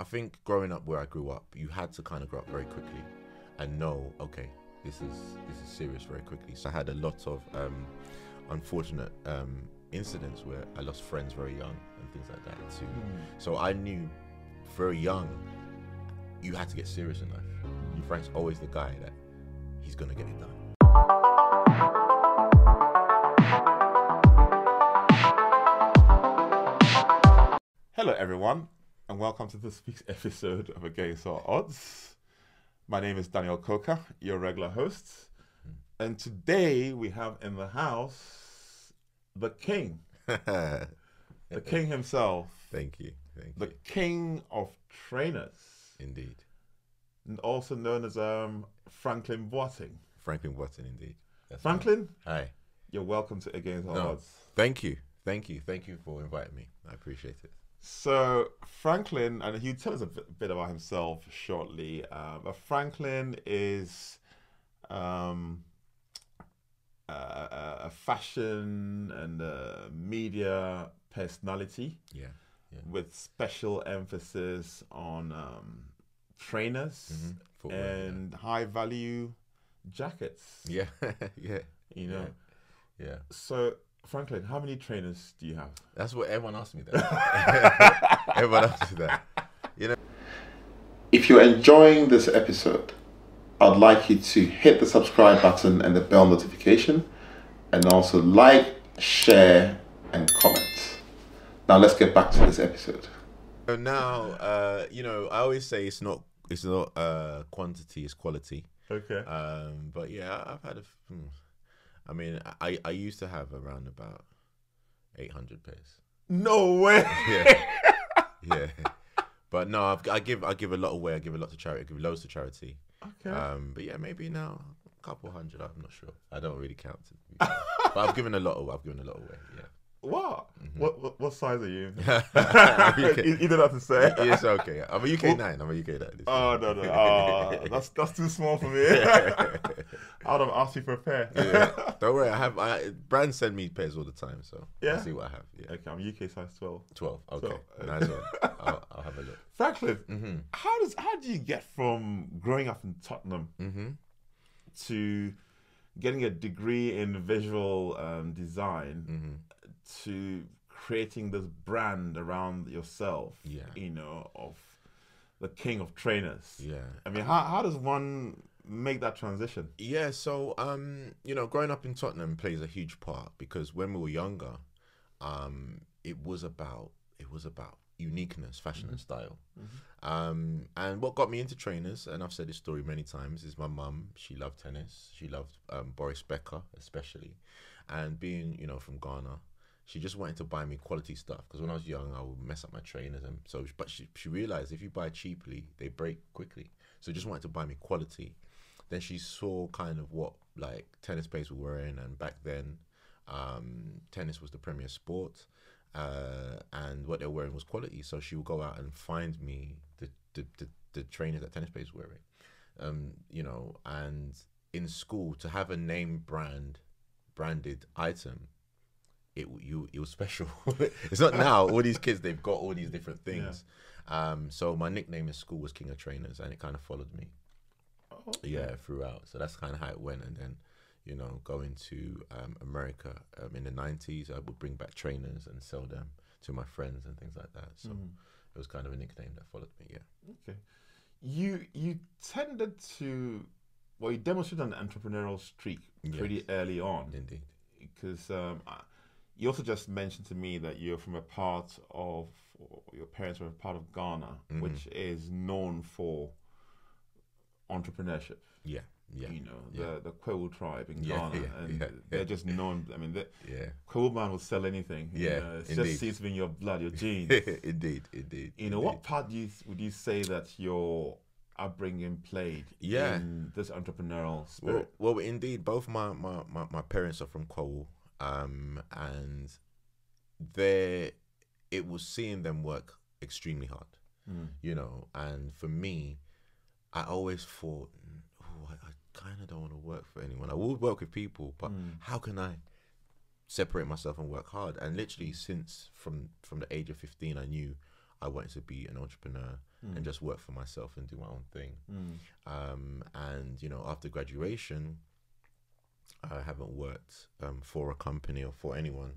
I think growing up where I grew up, you had to kind of grow up very quickly and know, okay, this is serious very quickly. So I had a lot of unfortunate incidents where I lost friends very young and things like that too. So I knew very young you had to get serious in life. Frank's always the guy that he's gonna get it done. Hello everyone, and welcome to this week's episode of Against All Odds. My name is Daniel Coker, your regular host, and today we have in the house the king, the king himself. Thank you. The king of trainers. Indeed. And also known as Franklin Boateng. Franklin Boateng, indeed. That's Franklin, right. Hi. You're welcome to Against All Odds. Thank you for inviting me. I appreciate it. So Franklin, and he'll tell us a bit about himself shortly, but Franklin is a fashion and a media personality, with special emphasis on trainers and high value jackets. Yeah. You know. Yeah. So Franklin, how many trainers do you have? That's what everyone asks me that. Everyone asks me that. You know. If you're enjoying this episode, I'd like you to hit the subscribe button and the bell notification, and also like, share, and comment. Now let's get back to this episode. So now, you know, I always say it's not quantity, it's quality. Okay. But yeah, I've had I mean, I used to have around about 800 pairs. No way. Yeah. But no, I give a lot away. I give a lot to charity. I give loads to charity. Okay. But yeah, maybe now a couple hundred. I'm not sure. I don't really count it. But I've given a lot away. Yeah. What? What size are you? UK. You don't have to say. It's okay. I'm a UK 9. I'm a UK 9. Oh no. Oh, that's too small for me. I'd have asked you for a pair. Yeah. Don't worry. Brands send me pairs all the time, so yeah. I'll see what I have. Yeah. Okay, I'm UK size 12. 12. Okay. 12. Nice one. I'll have a look. Franklin, how do you get from growing up in Tottenham to getting a degree in visual design to creating this brand around yourself? You know, of the king of trainers. Yeah. I mean, how does one make that transition? Yeah, so you know, growing up in Tottenham plays a huge part, because when we were younger, it was about uniqueness, fashion and style. And what got me into trainers, and I've said this story many times, is my mum. She loved tennis. She loved Boris Becker especially, and being, you know, from Ghana, she just wanted to buy me quality stuff, because when I was young I would mess up my trainers, and so but she realized if you buy cheaply they break quickly, so just wanted to buy me quality. Then she saw kind of what like tennis players were wearing, and back then tennis was the premier sport, and what they were wearing was quality, so she would go out and find me the trainers that tennis players were wearing, you know. And in school, to have a name branded item, it was special. It's not now. All these kids, they've got all these different things. So my nickname in school was King of Trainers, and it kind of followed me. Yeah, throughout. So that's kind of how it went. And then, you know, going to America in the 90s, I would bring back trainers and sell them to my friends and things like that. So it was kind of a nickname that followed me. Yeah. Okay. You tended to, well, you demonstrated an entrepreneurial streak pretty early on. Indeed. Because you also just mentioned to me that you're from a part of, or your parents were a part of Ghana, which is known for entrepreneurship. Yeah. You know, the Kwewu tribe in Ghana, and they're just known. I mean, Kwewu man will sell anything. Yeah, you know, it just seems in your blood, your genes. Indeed. You know, what part would you say that your upbringing played in this entrepreneurial spirit? Well, indeed, both my parents are from Kwewu, and it was seeing them work extremely hard. You know, and for me, I always thought, I kind of don't want to work for anyone. I would work with people, but how can I separate myself and work hard? And literally, since from the age of 15, I knew I wanted to be an entrepreneur and just work for myself and do my own thing. And you know, after graduation, I haven't worked for a company or for anyone.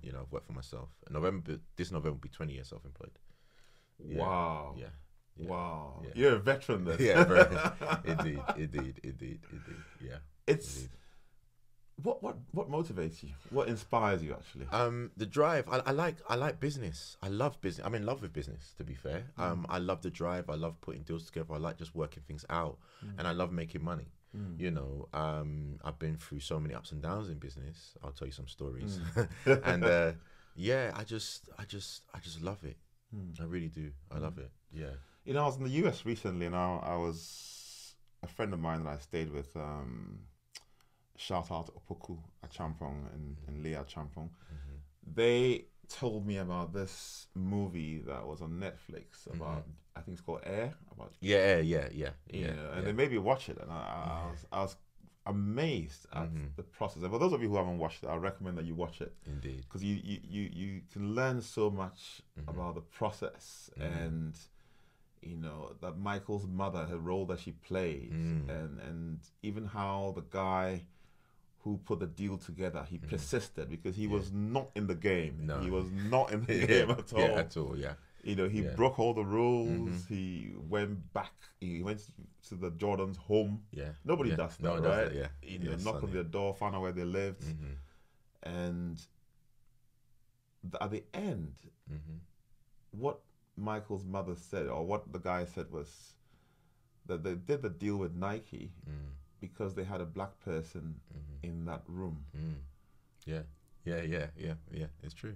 You know, I've worked for myself. This November will be 20 years self-employed. Wow. Yeah. Wow. Yeah. You're a veteran then. Yeah, very, indeed. Yeah. It's indeed. What motivates you? What inspires you actually? The drive. I like business. I love business. I'm in love with business, to be fair. I love the drive. I love putting deals together. I like just working things out, and I love making money. You know, I've been through so many ups and downs in business. I'll tell you some stories, and yeah, I just love it. I really do. I love it. Yeah. You know, I was in the US recently, and I was a friend of mine that I stayed with. Shout out to Opoku Achampong and Leah Achampong. They told me about this movie that was on Netflix about, I think it's called Air. About Yeah. and they made me watch it, and I was amazed at the process. And for those of you who haven't watched it, I recommend that you watch it. Indeed. Because you can learn so much about the process and, you know, that Michael's mother, her role that she plays, and even how the guy who put the deal together, he persisted because he was not in the game. No. He was not in the game at all. Yeah, at all, yeah. You know, he broke all the rules. He went back. He went to the Jordans' home. Yeah. Nobody does that, No one right? does that, yeah. You know, Yeah, knock on their door, find out where they lived. And at the end, what Michael's mother said, or what the guy said, was that they did the deal with Nike because they had a black person in that room. Yeah. It's true.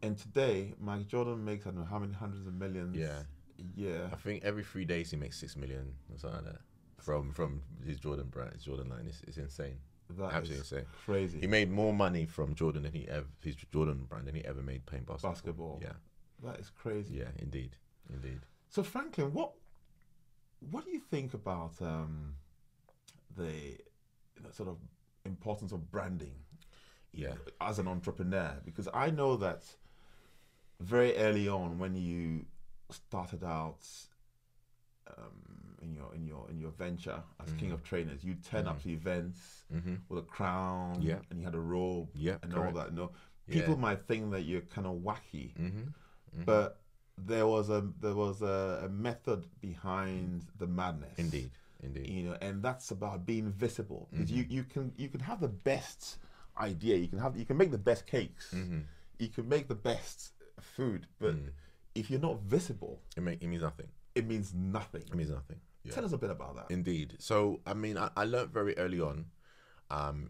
And today, Mike Jordan makes, I don't know how many hundreds of millions a year. I think every 3 days he makes 6 million or something like that from his Jordan brand, his Jordan line. It's insane. That Absolutely is insane. Crazy. He made more money from Jordan than his Jordan brand than he ever made playing basketball. Yeah. That is crazy. Yeah, indeed. So Franklin, what do you think about the sort of importance of branding? Yeah. As an entrepreneur, because I know that very early on when you started out in your venture as King of Trainers, you turn up to events with a crown, and you had a robe, and correct. all that. No, people might think that you're kind of wacky, but there was a method behind the madness. Indeed. You know, and that's about being visible. Because you can have the best idea, you can make the best cakes, you can make the best food, but if you're not visible, It means nothing. it means nothing. Yeah. Tell us a bit about that. Indeed. So, I mean, I learned very early on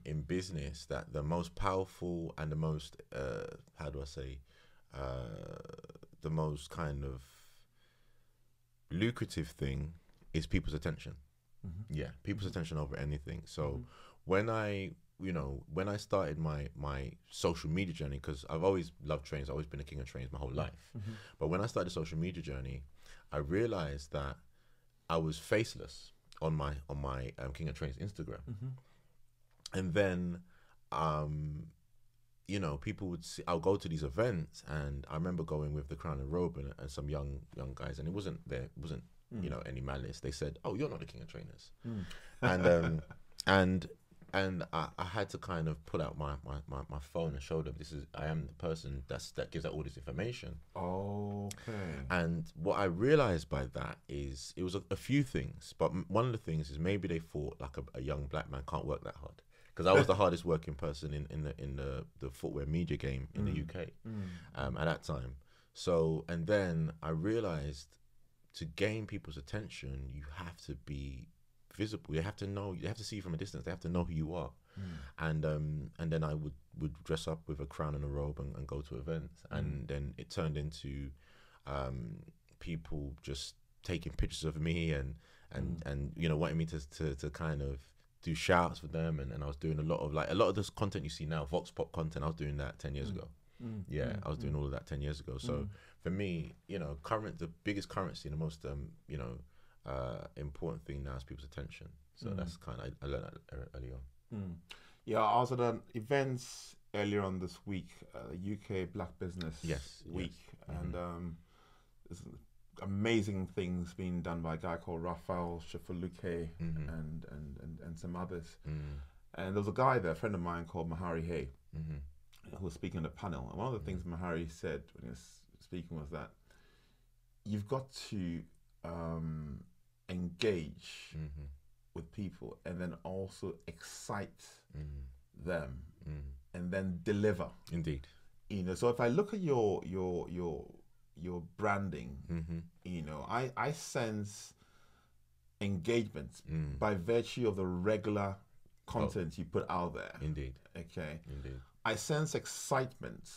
in business that the most powerful and the most, the most kind of lucrative thing is people's attention. Yeah, people's attention over anything. So when I started my social media journey, because I've always loved trains, I've always been a king of trains my whole life. But when I started the social media journey, I realized that I was faceless on my King of Trains Instagram. And then, you know, people would see, I'll go to these events, and I remember going with the Crown and Robe and some young guys, and it wasn't you know, any malice. They said, "Oh, you're not the King of Trainers," and I had to kind of pull out my phone and show them I am the person that gives out all this information. Okay. And what I realized by that is it was a few things, but one of the things is maybe they thought like a young black man can't work that hard, because I was the hardest working person in the footwear media game in the UK at that time. So, and then I realized to gain people's attention, you have to be visible. You have to see you from a distance. They have to know who you are. And then I would dress up with a crown and a robe and go to events. And then it turned into people just taking pictures of me and you know, wanting me to kind of do shouts for them. And I was doing a lot of this content you see now, Vox Pop content. I was doing that 10 years ago. I was doing all of that 10 years ago. So for me, you know, the biggest currency and the most important thing now is people's attention. So that's kind of, I learned that early on. Yeah, I was at an events earlier on this week, UK Black Business Week, and there's amazing things being done by a guy called Raphael Shifuluke and some others. And there was a guy there, a friend of mine called Mahari Hay, who was speaking on the panel. And one of the things Mahari said when he was speaking was that you've got to engage with people and then also excite them and then deliver. Indeed. You know, so if I look at your branding, you know, I sense engagement by virtue of the regular content you put out there. Indeed. Okay. Indeed. I sense excitement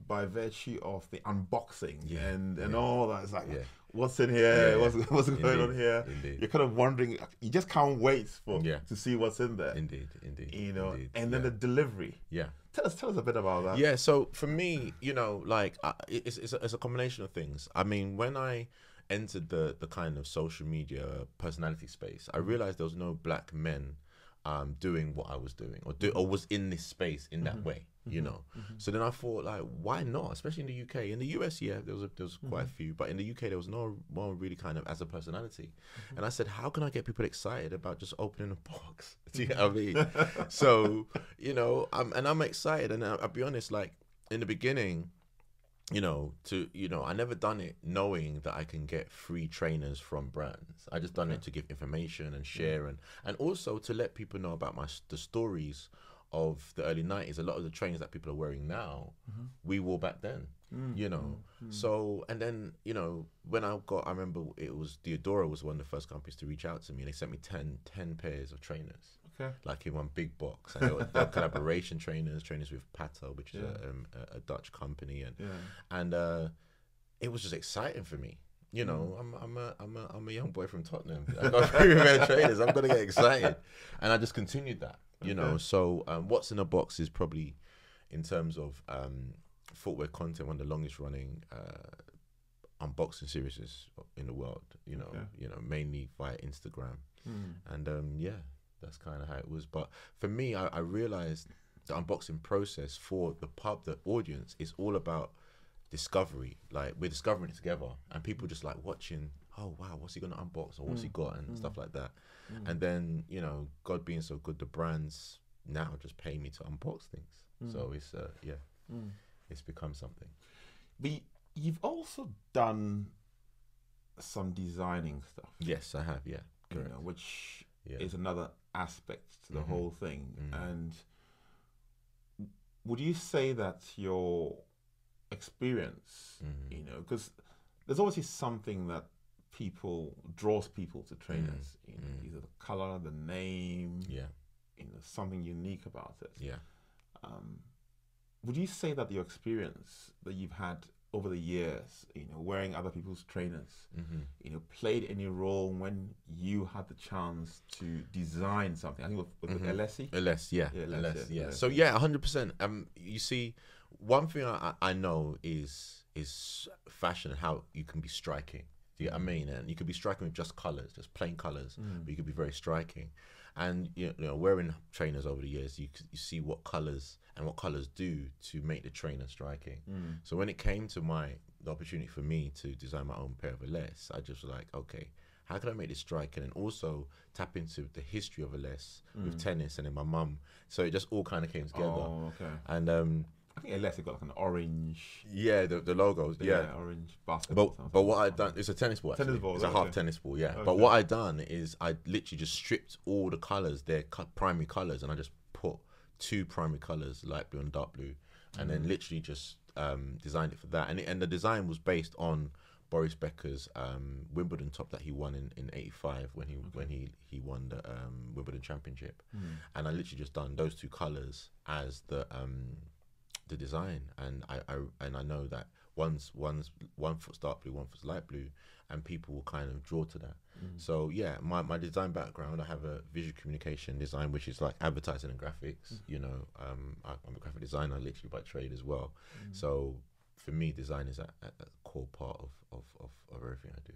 by virtue of the unboxing and all that. It's like, what's in here? What's going on here? Indeed. You're kind of wondering. You just can't wait to see what's in there. Indeed. You know, and then the delivery. Yeah. Tell us a bit about that. Yeah. So for me, you know, like it's a combination of things. I mean, when I entered the kind of social media personality space, I realized there was no black men doing what I was doing or was in this space in that way, you know. So then I thought, like, why not? Especially in the UK. In the US, yeah, there was quite a few, but in the UK there was no one really kind of as a personality. And I said, how can I get people excited about just opening a box? Do you know what I mean? So, you know, I'm excited, and I'll be honest, like in the beginning, you know, I never done it knowing that I can get free trainers from brands. I just done it to give information and share and also to let people know about the stories of the early 90s. A lot of the trainers that people are wearing now, we wore back then, you know. So, and then, you know, when I remember it was Diodora was one of the first companies to reach out to me, and they sent me 10 pairs of trainers. Okay. Like in one big box, and they were collaboration trainers with Pato, which is a Dutch company, and it was just exciting for me. You know, I'm a young boy from Tottenham. I've got very rare trainers. I'm gonna get excited, and I just continued that. You know, so what's in a box is probably, in terms of footwear content, one of the longest running unboxing series in the world. You know, mainly via Instagram, and that's kind of how it was. But for me, I realized the unboxing process for the audience is all about discovery. Like, we're discovering it together, and people just like watching, oh wow, what's he gonna unbox, or what's he got, and stuff like that. And then, you know, God being so good, the brands now just pay me to unbox things. So it's it's become something. But you've also done some designing stuff. Yes, I have. Yeah, you know, which is another aspect to the whole thing. And would you say that your experience, you know, because there's obviously something that draws people to trainers, you know, either the color, the name, you know, something unique about it. Would you say that your experience that you've had over the years, you know, wearing other people's trainers, you know, played any role when you had the chance to design something? I think with LSE? LS, yeah. So yeah, 100%. You see, one thing I know is fashion and how you can be striking. Do you know what I mean? And you could be striking with just colours, just plain colours, but you could be very striking. And you know, wearing trainers over the years, you see what colours and what colours do to make the trainer striking. So when it came to the opportunity for me to design my own pair of LS, I just was like, okay, how can I make this striking and also tap into the history of LS with tennis and then my mum? So it just all kind of came together. Oh, okay. And I think LS got like an orange. Yeah, the logos. Yeah, orange basketball. But what I done, it's a tennis ball. Actually. Tennis ball. It's a half tennis ball. Yeah. Okay. But what I done is I literally just stripped all the colors, their primary colors, and I just put 2 primary colors, light blue and dark blue, and then literally just designed it for that. And the design was based on Boris Becker's Wimbledon top that he won in '85 when he won the Wimbledon Championship, and I literally just done those 2 colors as the design, and I know that one foot's dark blue, one foot's light blue, and people will kind of draw to that. So yeah, my design background, I have a visual communication design, which is like advertising and graphics. You know, I'm a graphic designer literally by trade as well. So for me, design is a core part of everything I do.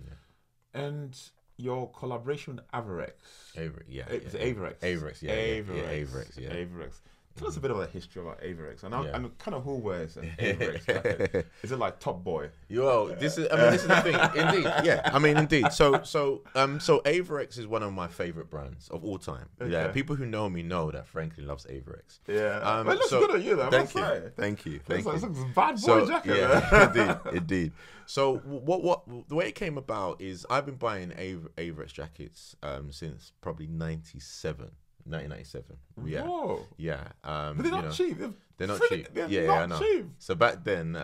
Yeah. And your collaboration with Aex. Aex. Aex. Aex. Tell us a bit about the history of Aex. And Yeah. I'm kind of who wears an Aex jacket. Is it like Top Boy? Yo, this is the thing. Indeed, yeah. I mean, indeed. So Aex is one of my favorite brands of all time. Okay. Yeah, people who know me know that Franklin loves Aex. Yeah. Well, it looks good on you, though. Thank you. It's like a bad boy jacket. Yeah, indeed. So what the way it came about is I've been buying Aex jackets since probably 1997. Yeah. Whoa. Yeah. But they're not cheap. They're not cheap. They're I not know. cheap. So back then,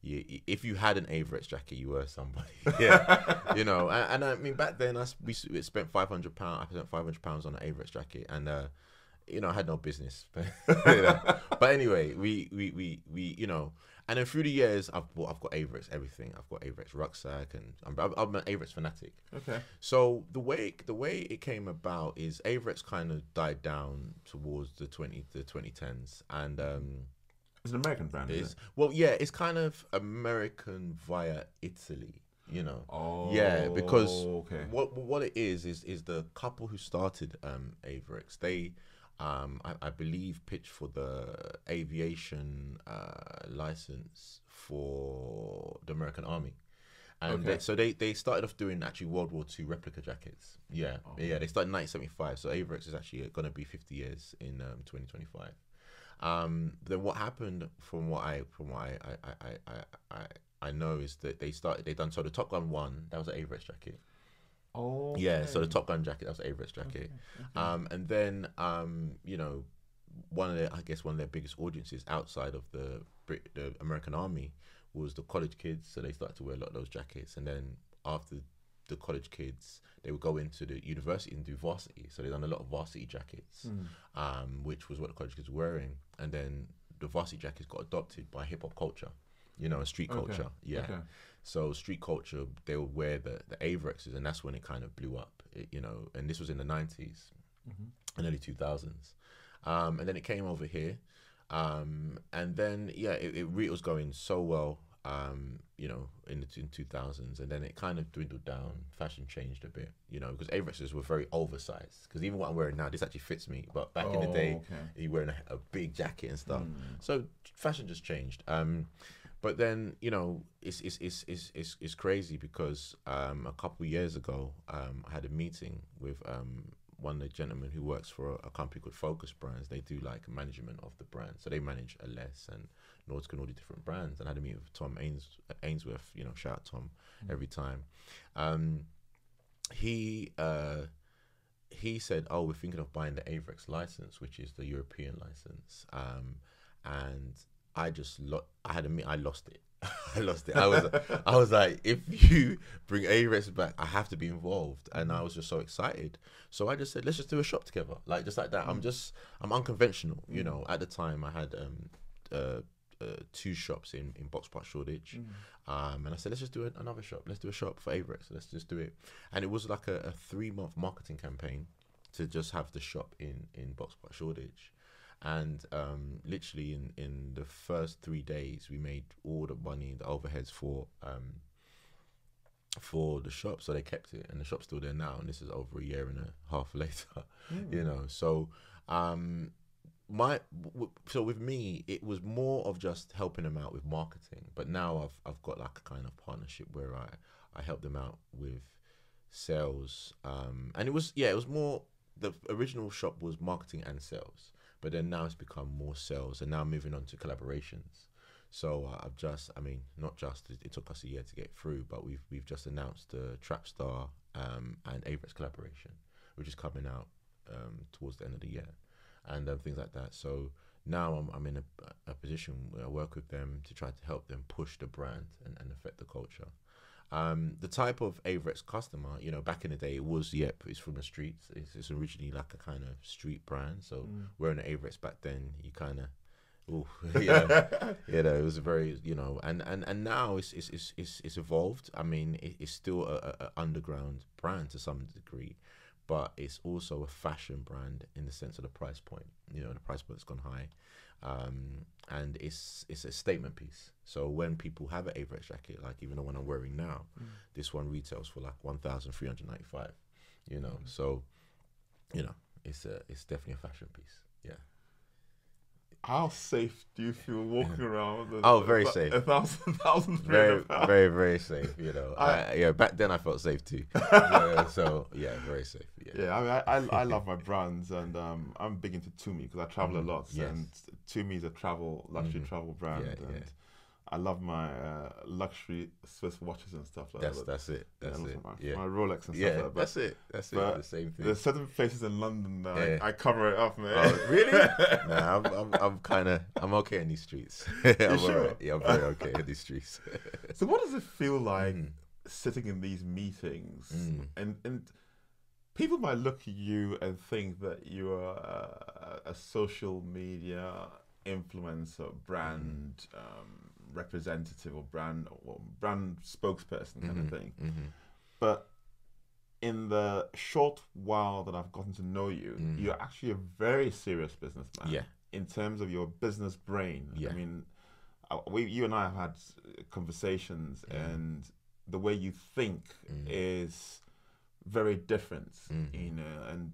if you had an Aex jacket, you were somebody. Yeah. And I mean, back then we spent £500. I spent £500 on an Aex jacket, and I had no business. But anyway, we and then through the years, I've got Aex everything. I've got Aex rucksack, and I'm an Aex fanatic. Okay. So the way it came about is Aex kind of died down towards the 2010s, and it's an American brand. It's kind of American via Italy. Oh. Yeah, because okay. what it is the couple who started Aex. They I believe pitched for the aviation license for the American Army. And they started off doing actually World War II replica jackets. Yeah, yeah. They started in 1975. So Aex is actually going to be 50 years in 2025. Then what happened, from what I know, is that they done so the Top Gun 1, that was an Aex jacket. Oh. Yeah, so the Top Gun jacket, that was an Aex jacket. Okay. And then one of their biggest audiences outside of the American Army was the college kids, so they started to wear a lot of those jackets. And then after the college kids, they would go into the university and do varsity. So they done a lot of varsity jackets, which was what the college kids were wearing. And then the varsity jackets got adopted by hip hop culture, street culture. Yeah. Okay. So street culture, they would wear the Aevexes, and that's when it kind of blew up. And this was in the 90s and early 2000s. And then it came over here. And then, it really was going so well, in the 2000s, and then it kind of dwindled down. Fashion changed a bit, because Aevexes were very oversized. Because even what I'm wearing now, this actually fits me. But back in the day, you're wearing a big jacket and stuff. So fashion just changed. But then, it's crazy because a couple of years ago, I had a meeting with one of the gentlemen who works for a company called Focus Brands. They do like management of the brand. So they manage Aex and Nautica and all the different brands. And I had a meeting with Tom Ainsworth, shout out Tom every time. He said, "Oh, we're thinking of buying the Aex license, which is the European license." And I lost it. I lost it. I was like, if you bring Aex back, I have to be involved. And I was just so excited. So I just said, let's just do a shop together. Like, just like that. I'm unconventional. At the time I had 2 shops in Box Park, Shoreditch. And I said, let's just do another shop. Let's do a shop for Aex. Let's just do it. And it was like a 3-month marketing campaign to just have the shop in Box Park, Shoreditch. And literally in the first 3 days, we made all the money, the overheads for the shop. So they kept it, and the shop's still there now. And this is over a year and a half later, So so with me, it was more of just helping them out with marketing. But now I've got like a kind of partnership where I help them out with sales. And it was more, the original shop was marketing and sales. But then now it's become more sales, and now moving on to collaborations. So it took us a year to get through, but we've just announced the Trapstar and Aex collaboration, which is coming out towards the end of the year, and things like that. So now I'm in a position where I work with them to try to help them push the brand and affect the culture. The type of Aex customer, back in the day, it's from the streets. It's originally like a kind of street brand. So wearing an Aex back then, you kind of, it was very, and now it's evolved. I mean, it's still a underground brand to some degree, but it's also a fashion brand in the sense of the price point. The price point's gone high. And it's a statement piece. So when people have an Aex jacket, like even the one I'm wearing now, this one retails for like 1,395. So it's definitely a fashion piece. Yeah. How safe do you feel walking around? Very safe. 1,300 pounds. Very, very safe. You know, back then I felt safe too. So very safe. Yeah, I love my brands, and I'm big into Tumi because I travel a lot, and Tumi is a luxury travel brand, and I love my luxury Swiss watches and stuff like that. That's it. That's it. My Rolex and stuff like that. That's it. That's it. The same thing. There's certain places in London that I cover it up, man. Oh, really? Nah, I'm okay in these streets. I'm sure? Right. Yeah, I'm very okay in these streets. So what does it feel like sitting in these meetings and people might look at you and think that you are a social media influencer, brand representative, or brand spokesperson kind of thing. But in the short while that I've gotten to know you, you're actually a very serious businessman. Yeah. In terms of your business brain. Yeah. I mean, you and I have had conversations, and the way you think is very different. You know, and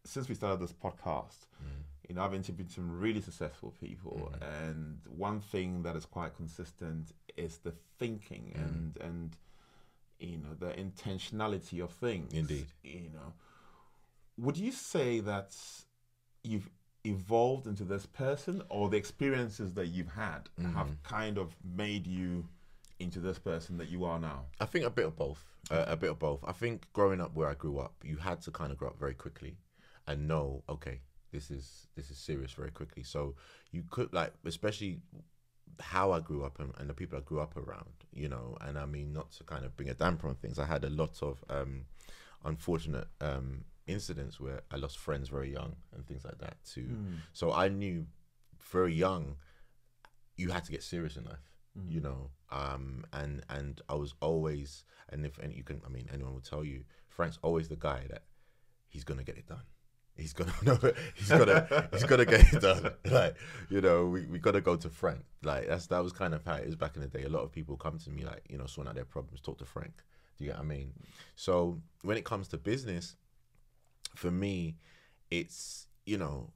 since we started this podcast, you know, I've interviewed some really successful people, and one thing that is quite consistent is the thinking and you know, the intentionality of things. Indeed. You know, would you say that you've evolved into this person, or the experiences that you've had have kind of made you into this person that you are now? I think a bit of both. I think growing up where I grew up, you had to kind of grow up very quickly and know, okay, this is serious very quickly. So you could, like, especially how I grew up and the people I grew up around, you know, and I mean, not to kind of bring a damper on things, I had a lot of unfortunate incidents where I lost friends very young and things like that too. So I knew very young you had to get serious in life, you know, and I was always, and you can, I mean, anyone will tell you, Frank's always the guy that he's gonna get it done. He's gonna get it done. Like, you know, we gotta go to Frank. Like that was kind of how it is back in the day. A lot of people come to me, like, you know, sorting out their problems, talk to Frank. Do you get what I mean? So when it comes to business, for me, it's, you know,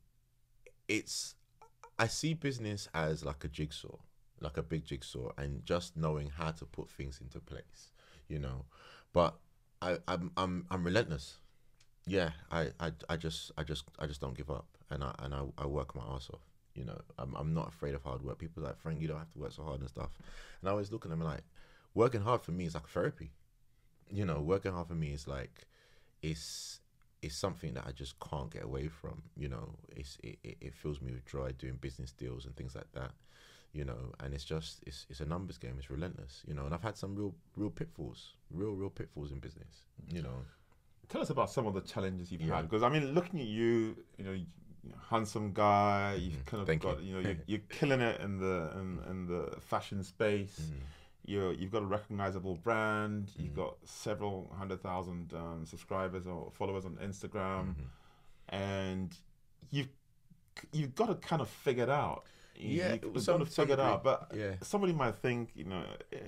I see business as like a jigsaw, like a big jigsaw, and just knowing how to put things into place, you know. But I'm relentless. Yeah, I just don't give up, and I work my ass off. You know, I'm not afraid of hard work. People are like, Frank, you don't have to work so hard and stuff. And I always look at them like, working hard for me is like therapy. You know, working hard for me is like, it's something that I just can't get away from. You know, it fills me with joy doing business deals and things like that. You know, and it's a numbers game. It's relentless. You know, and I've had some real pitfalls, real pitfalls in business. You know. Tell us about some of the challenges you've had, because I mean, looking at you, you know, handsome guy, you've kind of got, you know, you're killing it in the fashion space. You've got a recognizable brand. You've got several 100,000 subscribers or followers on Instagram, and you've got to kind of figure it out. You've got to figure it out. But somebody might think, you know,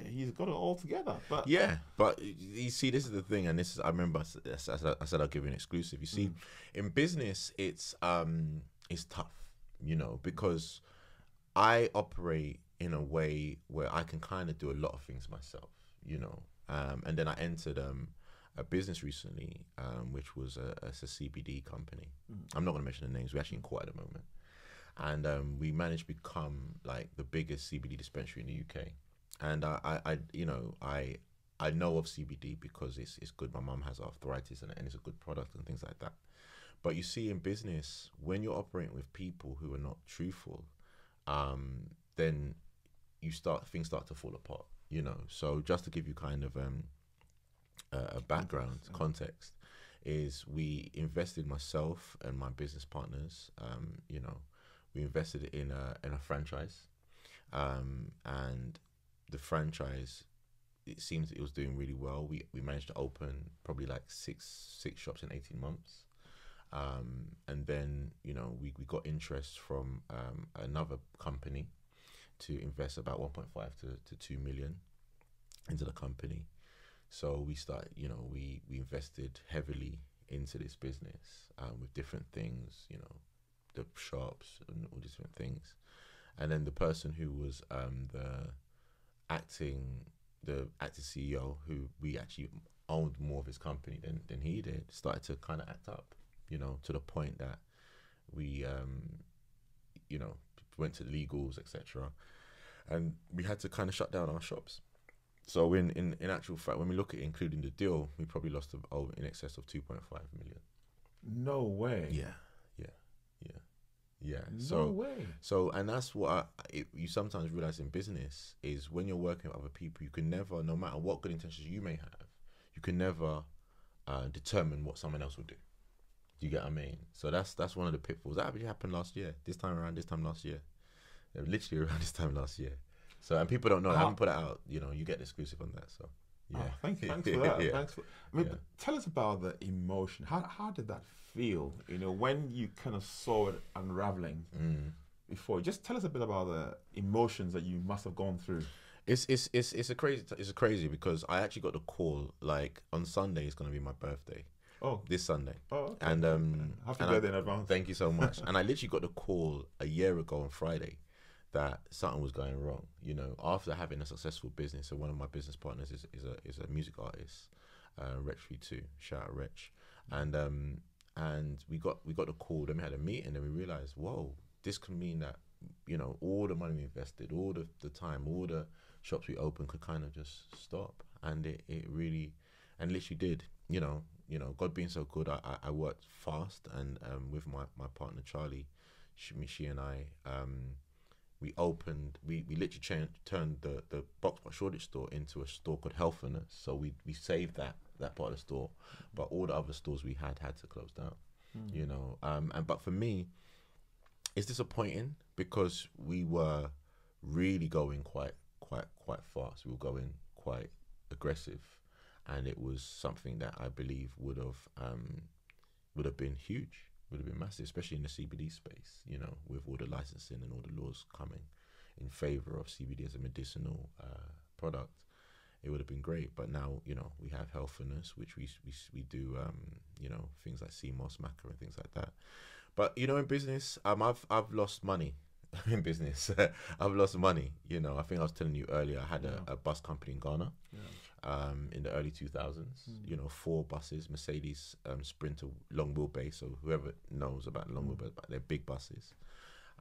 he's got it all together. But but you see, this is the thing, and this is, I remember I said I'll give you an exclusive. You see, in business, it's tough, you know, because I operate in a way where I can kind of do a lot of things myself, you know. And then I entered a business recently, which was a CBD company. I'm not going to mention the names. We're actually in court at the moment. And we managed to become like the biggest CBD dispensary in the UK. And I know of CBD because it's good. My mum has arthritis and it's a good product and things like that. But you see, in business, when you're operating with people who are not truthful, then things start to fall apart, you know. So just to give you kind of a background context, is we invested, myself and my business partners, you know, we invested in a franchise, and the franchise, it seems it was doing really well. We managed to open probably like six shops in 18 months. And then, you know, we got interest from another company to invest about 1.5 to 2 million into the company. So we started, you know, we invested heavily into this business with different things, you know, the shops and all these different things. And then the person who was the acting CEO, who we actually owned more of his company than he did, started to kind of act up, you know, to the point that we, you know, went to legals, etc. And we had to kind of shut down our shops. So in actual fact, when we look at it, including the deal, we probably lost in excess of 2.5 million. No way. Yeah. No way. So, and that's what you sometimes realize in business is when you're working with other people, you can never, no matter what good intentions you may have, you can never determine what someone else will do. Do you get what I mean? So that's one of the pitfalls. That actually happened last year. This time last year. Literally around this time last year. So, and people don't know. I haven't put it out. You know, you get the exclusive on that. So, yeah. Oh, thanks for that. Yeah. Thanks for. I mean, tell us about the emotion. How did that feel? You know, when you kind of saw it unraveling before. Just tell us a bit about the emotions that you must have gone through. It's crazy because I actually got the call like on Sunday. It's gonna be my birthday. Oh, this Sunday. Oh, okay. And happy birthday in advance. Thank you so much. And I literally got the call a year ago on Friday that something was going wrong. You know, after having a successful business, and one of my business partners is a music artist, Rech32. Shout out Rech. And we got the call. Then we had a meeting, and we realized, whoa, this could mean that, you know, all the money we invested, all the time, all the shops we opened could kind of just stop. And it really, and literally did. You know, God being so good, I worked fast, and with my partner Charlie, she and I, we literally turned the Box by Shoreditch store into a store called Healthfulness. So we saved that part of the store, but all the other stores we had to close down. You know, but for me, it's disappointing because we were really going quite fast. We were going quite aggressive. And it was something that I believe would have been huge, would have been massive, especially in the CBD space, you know, with all the licensing and all the laws coming in favor of CBD as a medicinal product. It would have been great. But now, you know, we have Healthfulness, which we do, you know, things like CMOS, Maca and things like that. But, you know, in business, I've lost money. In business, I've lost money. You know, I think I was telling you earlier, I had a bus company in Ghana. In the early 2000s, you know, 4 buses, Mercedes Sprinter long wheelbase. So whoever knows about long wheelbase, but they're big buses.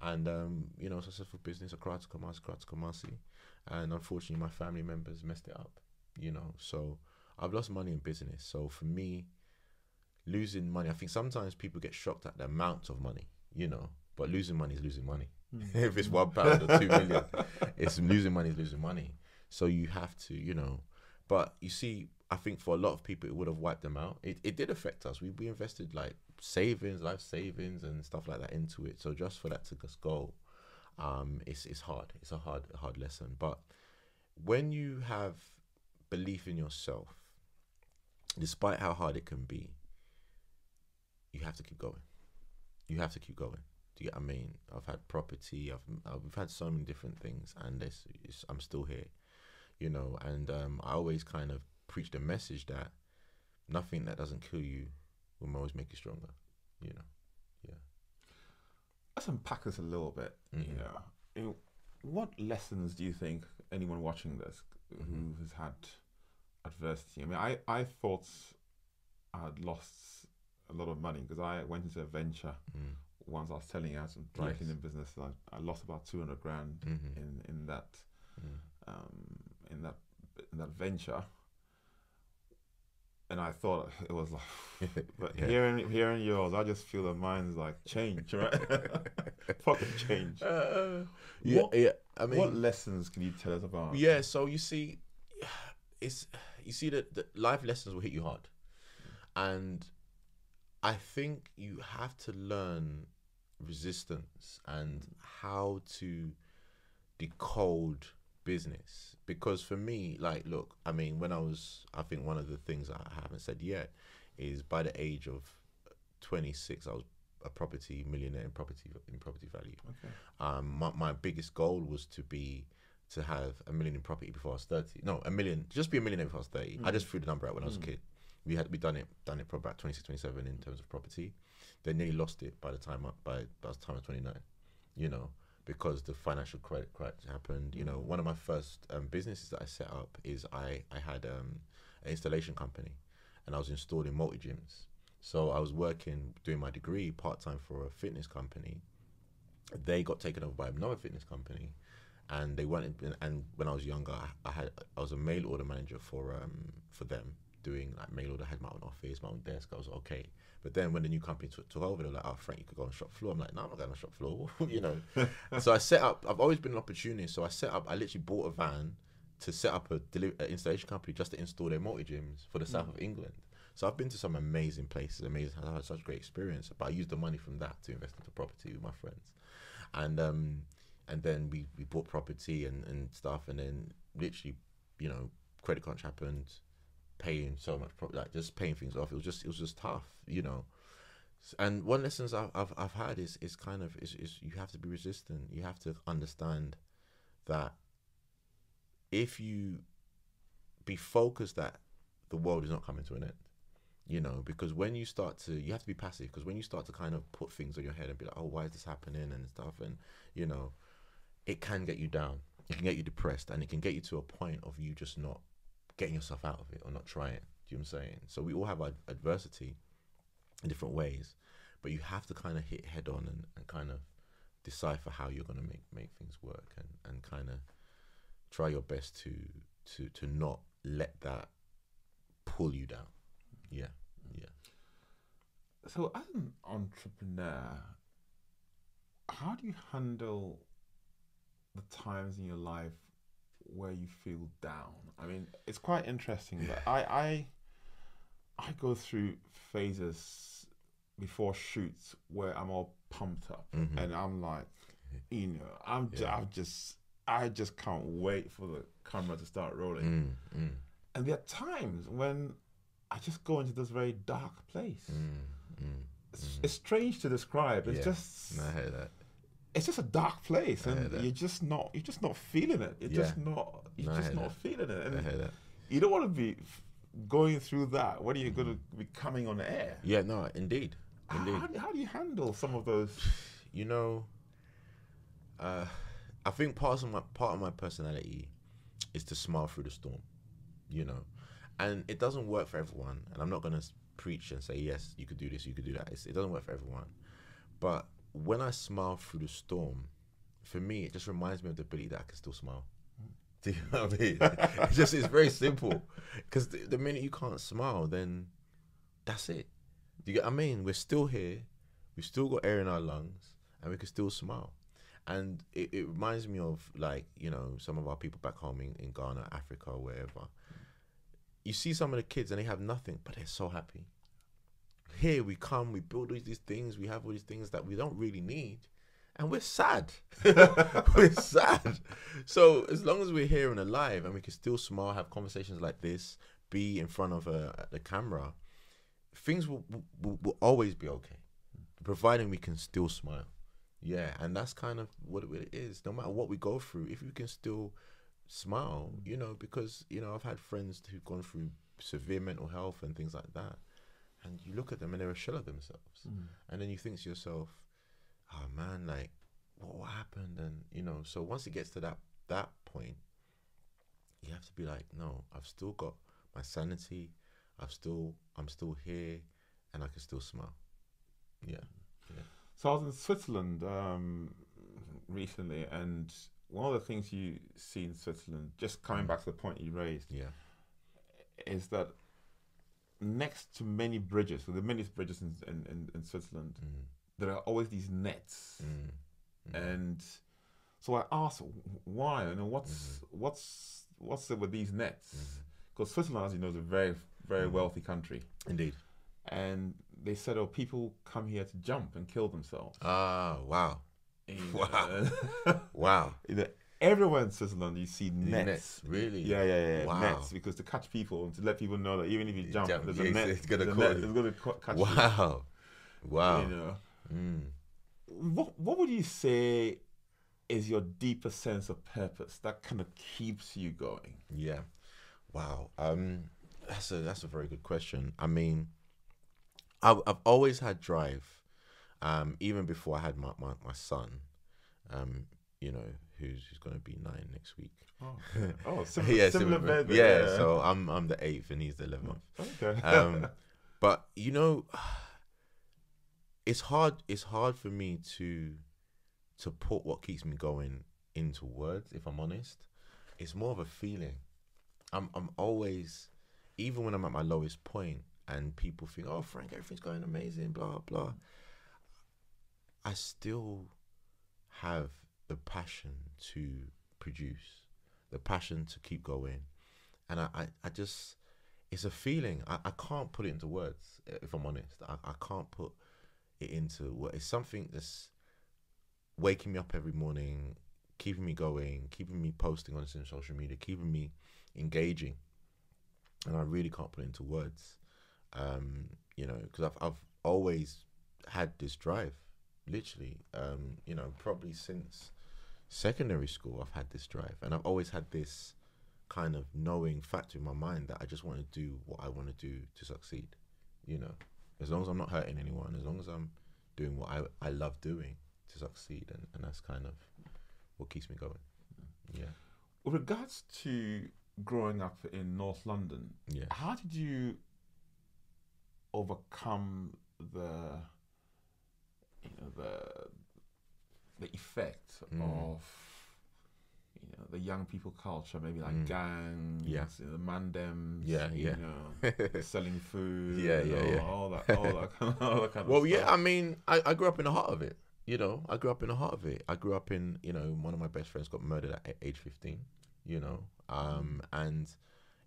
And, you know, successful business, Accra to Kumasi. And unfortunately, my family members messed it up, you know. So I've lost money in business. So for me, losing money, I think sometimes people get shocked at the amount of money, you know, but losing money is losing money. If it's £1 or 2 million, it's losing money is losing money. So you have to, you know. But you see, I think for a lot of people, it would have wiped them out. It did affect us. We invested like life savings and stuff like that into it. So just for that to just go, it's hard. It's a hard lesson. But when you have belief in yourself, despite how hard it can be, you have to keep going. You have to keep going. Do you get what I mean? I've had property. I've had so many different things, and I'm still here. You know, and I always kind of preach the message that nothing that doesn't kill you will always make you stronger, you know. Yeah. Let's unpack this a little bit. You know, what lessons do you think anyone watching this who has had adversity? I mean, I thought I had lost a lot of money because I went into a venture once. I was telling you I had some dry cleaning business. I lost about 200 grand in that. In that venture, and I thought it was like, but hearing yours, I just feel that mine's like change, right? Fucking change. I mean, what lessons can you tell us about? Yeah, so you see, that the life lessons will hit you hard, and I think you have to learn resistance and how to decode business. Because for me, like, look, I mean, I think one of the things I haven't said yet is by the age of 26, I was a property millionaire in property value. Okay. My biggest goal was to have $1 million in property before I was 30. No, $1 million, just be a millionaire before I was 30. I just threw the number out when I was a kid. we done it for about 26, 27 in terms of property. They nearly lost it by the time I was 29, you know, because the financial credit crisis happened. You know, one of my first businesses that I set up is I had an installation company, and I was installing multi-gyms. So I was doing my degree part-time for a fitness company. They got taken over by another fitness company, and they went. And when I was younger, I was a mail order manager for them, doing like mail order. I had my own office, my own desk. I was okay. But then when the new company took over, they were like, "Oh, Frank, you could go on the shop floor." I'm like, "No, I'm not going on the shop floor," you know. So I set up. I've always been an opportunist. So I literally bought a van to set up an installation company just to install their multi gyms for the south of England. So I've been to some amazing places, I had such a great experience. But I used the money from that to invest into property with my friends, and then we bought property and stuff, and then literally, you know, credit crunch happened, paying so much, like just paying things off. It was just tough, you know. And one lessons I've had is you have to be resistant. You have to understand that if you be focused that the world is not coming to an end, you know, because when you have to be passive, because when you start to kind of put things on your head and be like, oh, why is this happening and stuff, and, you know, it can get you down, it can get you depressed, and it can get you to a point of you just not getting yourself out of it or not trying. Do you know what I'm saying? So we all have adversity in different ways, but you have to kind of hit head on and kind of decipher how you're going to make things work, and kind of try your best to not let that pull you down. Yeah. So as an entrepreneur, how do you handle the times in your life where you feel down? I mean, it's quite interesting that I go through phases before shoots where I'm all pumped up, and I'm like, you know, I just can't wait for the camera to start rolling. And there are times when I just go into this very dark place. It's strange to describe. It's just, I hear that. It's just a dark place, and you're just not feeling it. You're just not feeling it. And I hear that. You don't want to be going through that. What are you going to be coming on the air? Yeah, no, indeed. How do you handle some of those? You know, I think part of my personality is to smile through the storm, you know, and it doesn't work for everyone. And I'm not going to preach and say, yes, you could do this, you could do that. It doesn't work for everyone. But when I smile through the storm, for me, it just reminds me of the ability that I can still smile. Do you know what I mean? It's very simple. Because the minute you can't smile, then that's it. Do you get what I mean? We're still here. We've still got air in our lungs, and we can still smile. And it reminds me of, like, you know, some of our people back home in Ghana, Africa, or wherever. You see some of the kids and they have nothing, but they're so happy. Here we come, we build all these things, we have all these things that we don't really need, and we're sad. We're sad. So as long as we're here and alive and we can still smile, have conversations like this, be in front of the camera, things will always be okay, providing we can still smile. Yeah, and that's kind of what it is. No matter what we go through, if you can still smile, you know, because, you know, I've had friends who've gone through severe mental health and things like that, and you look at them and they're a shell of themselves. And then you think to yourself, oh man, like, what happened? And, you know, so once it gets to that point, you have to be like, no, I've still got my sanity, I'm still here, and I can still smile. Yeah. So I was in Switzerland recently, and one of the things you see in Switzerland, just coming back to the point you raised, is that next to many bridges, so the many bridges in Switzerland, there are always these nets. And so I asked why, and what's it with these nets? Because Switzerland, as you know, is a very, very wealthy country. Indeed. And they said, oh, people come here to jump and kill themselves. Ah, wow. Wow. Wow. Everywhere in Switzerland, you see nets. Really? Yeah. Wow. Nets, because to catch people and to let people know that even if you jump, there's a net. It's gonna catch you. Wow. You know. What would you say is your deeper sense of purpose that kind of keeps you going? Yeah. Wow. That's a very good question. I mean, I've always had drive, even before I had my son, you know, who's going to be 9 next week. Oh, okay. Oh, similar, Yeah, similar similar. baby. Yeah, so I'm the 8th and he's the 11th. Okay. But you know, it's hard. It's hard for me to put what keeps me going into words. If I'm honest, it's more of a feeling. I'm always, even when I'm at my lowest point, and people think, "Oh, Frank, everything's going amazing," blah blah. I still have the passion to produce, the passion to keep going, and I just, it's a feeling. I can't put it into words. If I'm honest, I can't put it into what. It's something that's waking me up every morning, keeping me going, keeping me posting on social media, keeping me engaging, and I really can't put it into words. You know, because I've always had this drive, literally. You know, probably since secondary school, I've had this drive, and I've always had this kind of knowing factor in my mind that I just want to do what I want to do to succeed. You know, as long as I'm not hurting anyone, as long as I'm doing what I love doing to succeed, and that's kind of what keeps me going. Yeah. With regards to growing up in North London, Yeah. how did you overcome the, you know, the effect of, you know, the young people culture, maybe like gangs, Yeah. you know, the mandems, Yeah, you yeah. know, selling food, Yeah, you yeah, know, yeah. all that kind of Well, stuff. yeah, I mean, I grew up in the heart of it. You know, I grew up in the heart of it. I grew up in, you know, one of my best friends got murdered at age 15, you know, and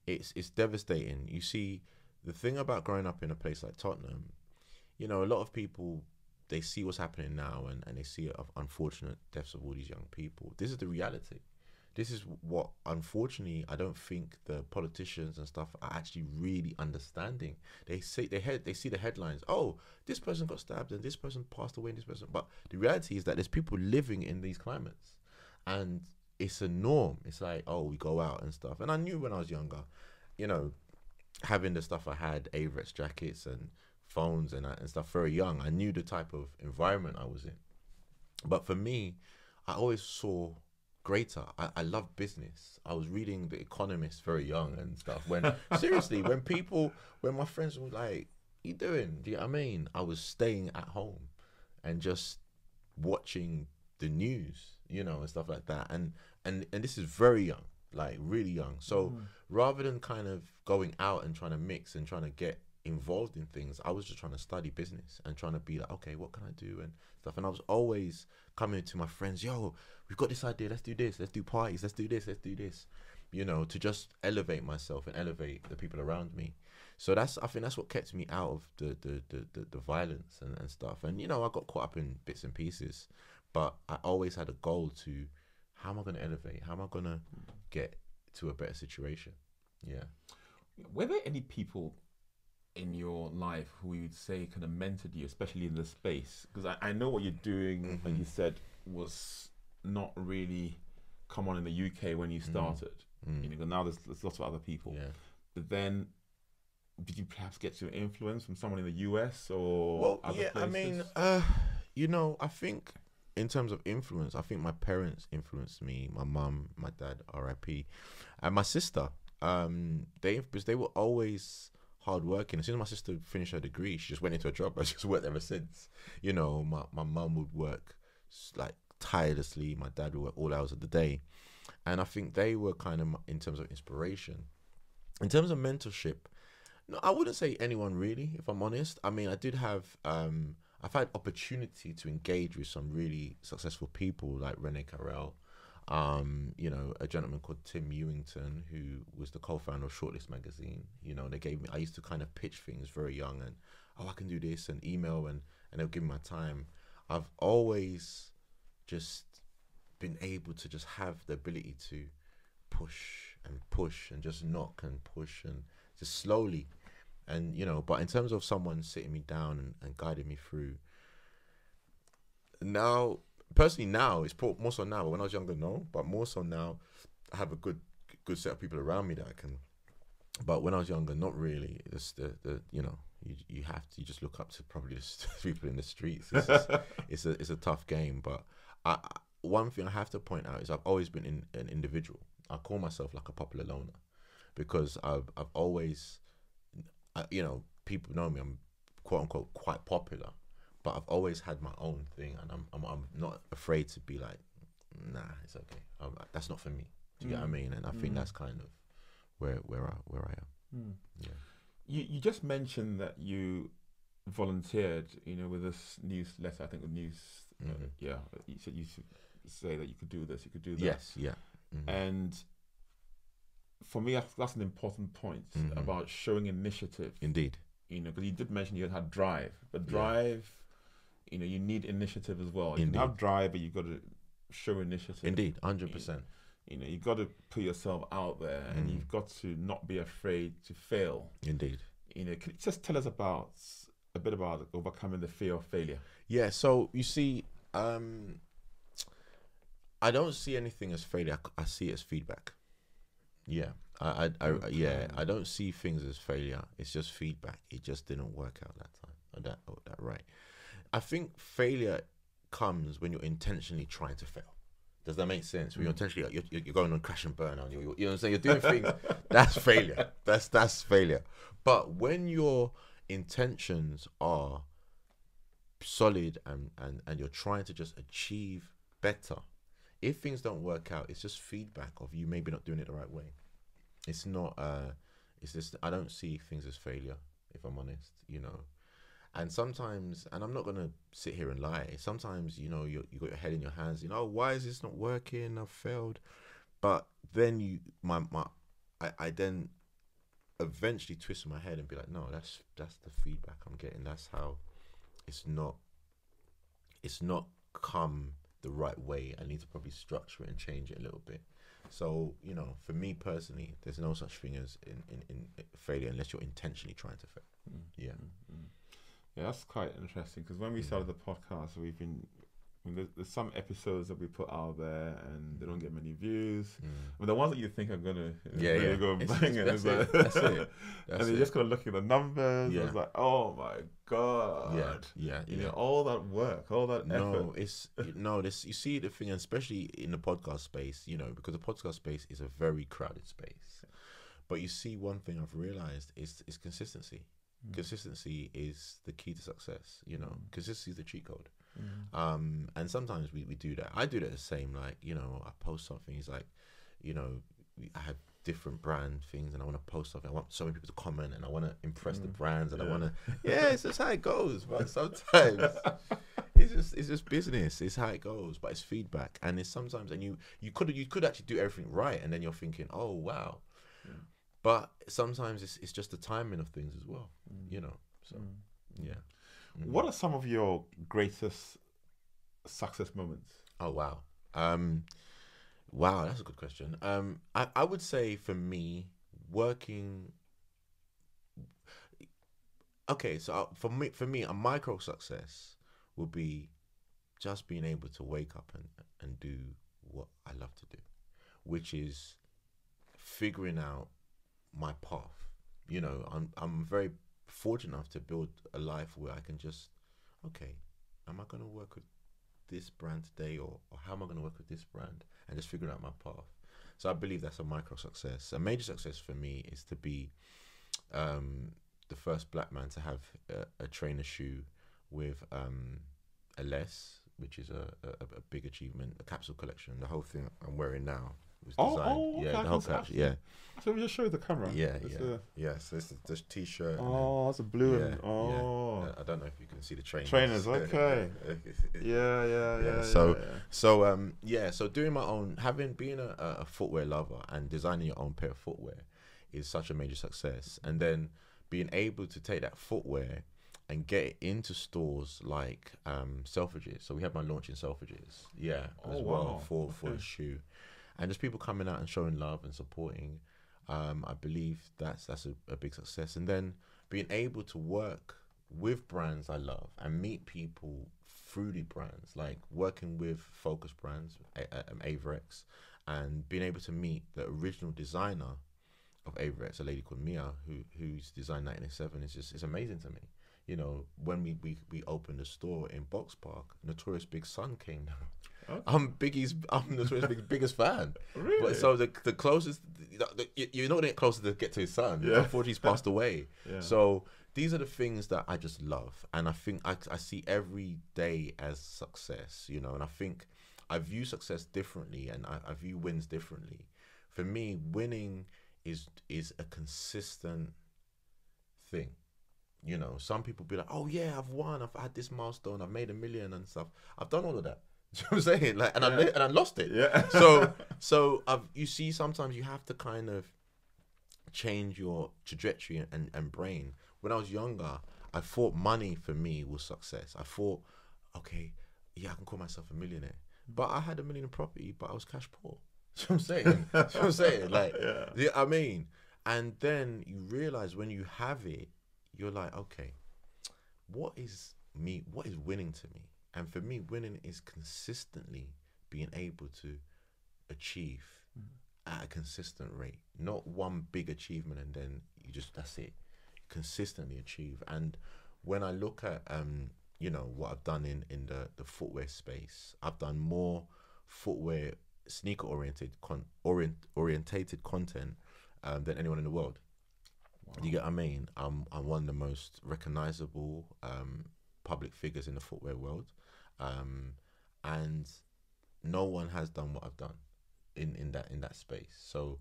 it's devastating. You see, the thing about growing up in a place like Tottenham, you know, a lot of people, they see what's happening now, and they see unfortunate deaths of all these young people. This is the reality. This is what, unfortunately, I don't think the politicians and stuff are actually really understanding. They say they see the headlines. Oh, this person got stabbed and this person passed away and this person. But the reality is that there's people living in these climates, and it's a norm. It's like, oh, we go out and stuff. And I knew when I was younger, you know, having the stuff I had, Aex jackets and phones and stuff, very young, I knew the type of environment I was in. But for me, I always saw greater. I love business. I was reading The Economist very young and stuff. When seriously, when my friends were like, "You doing?" Do you know what I mean? I was staying at home and just watching the news, you know, and stuff like that. And this is very young, like really young. So rather than kind of going out and trying to mix and trying to get involved in things, I was just trying to study business and trying to be like, okay, what can I do and stuff. And I was always coming to my friends, yo, we've got this idea, let's do this, let's do parties, let's do this, let's do this, you know, to just elevate myself and elevate the people around me. So I think that's what kept me out of the violence and stuff. And, you know, I got caught up in bits and pieces, but I always had a goal to, how am I going to elevate? How am I going to get to a better situation? Yeah. Were there any people in your life who you would say kind of mentored you, especially in this space? Because I know what you're doing, like you said, was not really common in the UK when you started. You know, now there's lots of other people. Yeah. But then, did you perhaps get your influence from someone in the US or Well, other yeah, places? I mean, you know, I think in terms of influence, I think my parents influenced me. My mum, my dad, R.I.P., and my sister. They were always hardworking. As soon as my sister finished her degree, she just went into a job. I just worked ever since. You know, my mum would work like tirelessly. My dad would work all hours of the day, and I think they were kind of, in terms of inspiration. In terms of mentorship, no, I wouldn't say anyone really, if I'm honest. I mean, I did have, I've had opportunity to engage with some really successful people like Rene Carrel, you know, a gentleman called Tim Ewington, who was the co-founder of Shortlist magazine. You know, I used to kind of pitch things very young and, oh, I can do this, and email, and they'll give me my time. I've always just been able to just have the ability to push and just knock and push and just slowly. And, you know, but in terms of someone sitting me down and guiding me through, now, personally now, it's more so now, but when I was younger, no, but more so now, I have a good set of people around me that I can But when I was younger, not really. It's the you know, you just look up to probably the people in the streets. It's a tough game. But one thing I have to point out is I've always been an individual. I call myself like a popular loner because I've always, you know, people know me. I'm quote unquote quite popular, but I've always had my own thing, and I'm not afraid to be like, nah, it's okay. That's not for me. Do you get what I mean? And I think that's kind of where I am. Yeah. You just mentioned that you volunteered, you know, with this newsletter. I think the news. Yeah, you said you should say that you could do this, you could do that. Yes. Yeah. And for me, that's an important point about showing initiative. Indeed. You know, because you did mention you had drive, but drive, you know, you need initiative as well. You Indeed. can have drive, but you got to show initiative. Indeed, 100%. You know, you've got to put yourself out there, and you've got to not be afraid to fail. Indeed. You know, can you just tell us a bit about overcoming the fear of failure? Yeah. So you see, I don't see anything as failure. I see it as feedback. Yeah. I don't see things as failure. It's just feedback. It just didn't work out that time. That right. I think failure comes when you're intentionally trying to fail. Does that make sense? When you're intentionally you're going on crash and burn on you know what I'm saying? You're doing things. That's failure. That's failure. But when your intentions are solid and you're trying to just achieve better, if things don't work out, it's just feedback of you maybe not doing it the right way. It's not. It's just I don't see things as failure, if I'm honest. You know, and sometimes, and I'm not gonna sit here and lie. Sometimes, you know, you got your head in your hands. You know, why is this not working? I've failed. But then I then eventually twist my head and be like, no, that's the feedback I'm getting. That's how it's not come the right way. I need to probably structure it and change it a little bit. So, you know, for me personally, there's no such thing as in failure unless you're intentionally trying to fail. Yeah. Yeah, that's quite interesting because when we started the podcast, there's some episodes that we put out there and they don't get many views. But the ones that you think are gonna go bang, that's it. And you're just gonna look at the numbers. Yeah. It's like, oh my god. Yeah. You know, all that work, all that effort. You see the thing, especially in the podcast space, you know, because the podcast space is a very crowded space. But you see, one thing I've realized is consistency. Consistency is the key to success. You know, consistency is the cheat code. And sometimes we do that. I do that the same. Like, you know, I post something. It's like, you know, I have different brand things, and I want to post something. I want so many people to comment, and I want to impress the brands, and I want to. Yeah, it's just how it goes. But sometimes it's just business. It's how it goes. But it's feedback, and it's sometimes, and you could actually do everything right, and then you're thinking, oh wow. But sometimes it's just the timing of things as well, you know. So, yeah. What are some of your greatest success moments? Oh wow, wow, that's a good question. I would say for me, working. Okay, so for me, a micro success would be just being able to wake up and do what I love to do, which is figuring out my path. You know, I'm very fortunate enough to build a life where I can just, okay, am I going to work with this brand today, or how am I going to work with this brand, and just figuring out my path. So I believe that's a micro success. A major success for me is to be the first black man to have a trainer shoe with Aex, which is a big achievement, a capsule collection. The whole thing I'm wearing now was designed. Okay, the whole capsule. Yeah. So we just show the camera. Yeah. So this is the t-shirt. That's a blue. Yeah. I don't know if you can see the trainers. Trainers, okay. Yeah. So doing my own, being a footwear lover and designing your own pair of footwear is such a major success. And then being able to take that footwear and get it into stores like Selfridges. So we have my launch in Selfridges, as well for the shoe. And just people coming out and showing love and supporting, I believe that's a big success. And then being able to work with brands I love and meet people through the brands, like working with focus brands, Aex, and being able to meet the original designer Aex, a lady called Mia, who's designed 1987. It's amazing to me. You know, when we opened a store in Box Park, Notorious Big Son came down. Okay. I'm Notorious Big's biggest fan. Really? But so the closest, you're not getting closer to get to his son. Yeah. Unfortunately, he's passed away. Yeah. So these are the things that I just love, and I think I see every day as success. You know, and I think I view success differently, and I view wins differently. For me, winning is a consistent thing. You know, some people be like, oh yeah, I've won, I've had this milestone, I've made $1 million and stuff. I've done all of that. Do you know what I'm saying? Like, and I lost it. Yeah. So you see, sometimes you have to kind of change your trajectory and brain. When I was younger, I thought money for me was success. I thought, okay, yeah, I can call myself a millionaire. But I had $1 million in property, but I was cash poor. Do you know what I'm saying? Do you know what I'm saying? Like, yeah, I mean, and then you realize when you have it, you're like, okay, what is winning to me? And for me, winning is consistently being able to achieve at a consistent rate, not one big achievement and then that's it. Consistently achieve. And when I look at you know, what I've done in the footwear space, I've done more footwear sneaker orientated content than anyone in the world. Wow. You get what I mean? I'm one of the most recognizable public figures in the footwear world, and no one has done what I've done in that space. So